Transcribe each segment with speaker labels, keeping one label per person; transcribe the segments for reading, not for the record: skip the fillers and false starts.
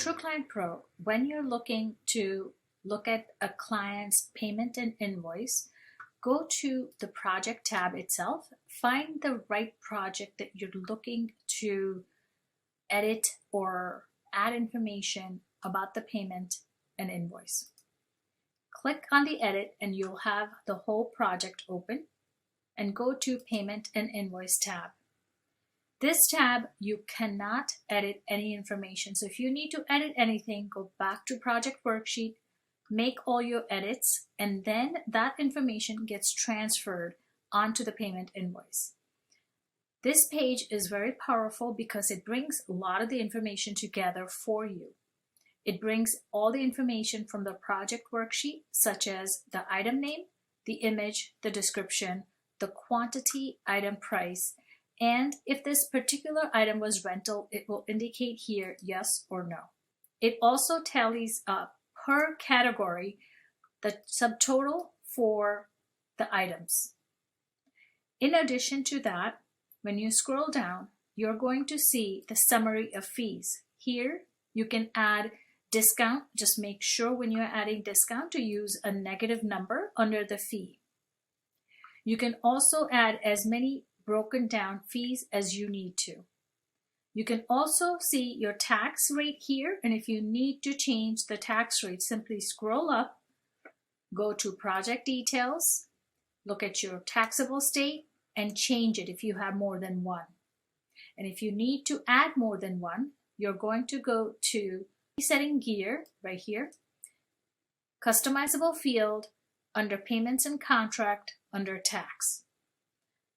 Speaker 1: TrueClient Pro, when you're looking to look at a client's payment and invoice, go to the project tab itself, find the right project that you're looking to edit or add information about the payment and invoice. Click on the edit and you'll have the whole project open, and go to Payment and Invoice tab. This tab, you cannot edit any information. So if you need to edit anything, go back to Project Worksheet, make all your edits, and then that information gets transferred onto the payment invoice. This page is very powerful because it brings a lot of the information together for you. It brings all the information from the project worksheet, such as the item name, the image, the description, the quantity, item price, and if this particular item was rental, it will indicate here yes or no. It also tallies up per category the subtotal for the items. In addition to that, when you scroll down, you're going to see the summary of fees. Here you can add discount. Just make sure when you're adding discount to use a negative number under the fee. You can also add as many broken down fees as you need to. You can also see your tax rate here, and if you need to change the tax rate, simply scroll up, go to project details, look at your taxable state, and change it if you have more than one. And if you need to add more than one, you're going to go to Setting Gear right here, customizable field, under payments and contract, under tax.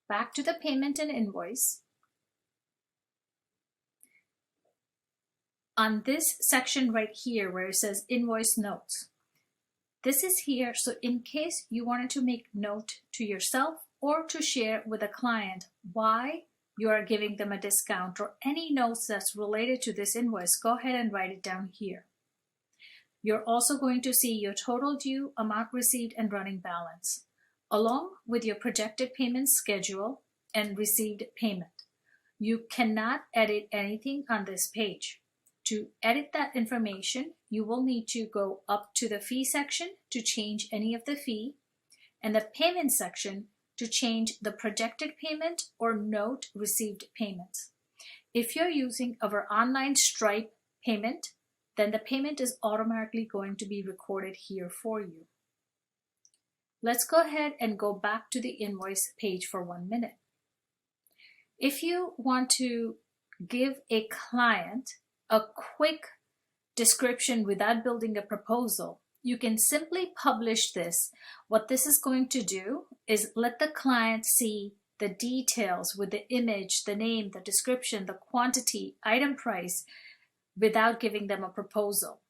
Speaker 1: Back to the payment and invoice. On this section right here where it says invoice notes, this is here so in case you wanted to make note to yourself or to share with a client why you are giving them a discount or any notes that's related to this invoice, go ahead and write it down here. You're also going to see your total due, amount received, and running balance, along with your projected payment schedule and received payment. You cannot edit anything on this page. To edit that information, you will need to go up to the fee section to change any of the fee, and the payment section to change the projected payment or note received payments. If you're using our online Stripe payment, then the payment is automatically going to be recorded here for you. Let's go ahead and go back to the invoice page for 1 minute. If you want to give a client a quick description without building a proposal, you can simply publish this. What this is going to do is let the client see the details with the image, the name, the description, the quantity, item price, without giving them a proposal.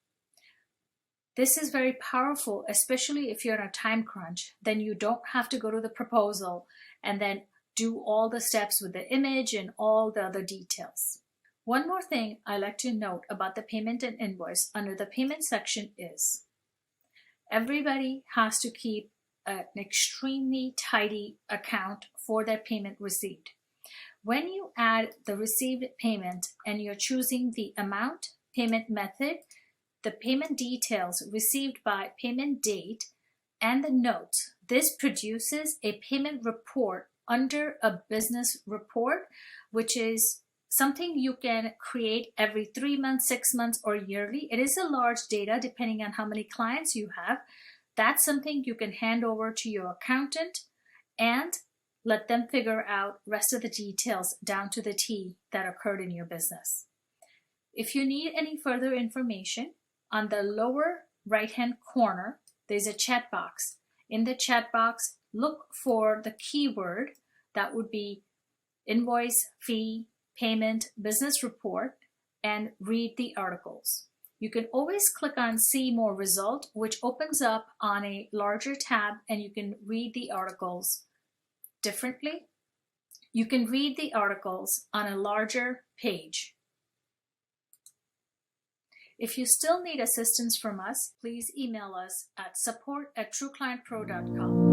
Speaker 1: This is very powerful, especially if you're in a time crunch. Then you don't have to go to the proposal and then do all the steps with the image and all the other details. One more thing I like to note about the payment and invoice under the payment section is everybody has to keep an extremely tidy account for their payment received. When you add the received payment and you're choosing the amount, payment method, the payment details received by payment date, and the notes, this produces a payment report under a business report, which is something you can create every 3 months, 6 months, or yearly. It is a large data depending on how many clients you have. That's something you can hand over to your accountant and let them figure out rest of the details down to the T that occurred in your business. If you need any further information, on the lower right-hand corner, there's a chat box. In the chat box, look for the keyword that would be invoice, fee, payment, business report, and read the articles. You can always click on See More Result, which opens up on a larger tab, and you can read the articles differently. You can read the articles on a larger page. If you still need assistance from us, please email us at support@trueclientpro.com.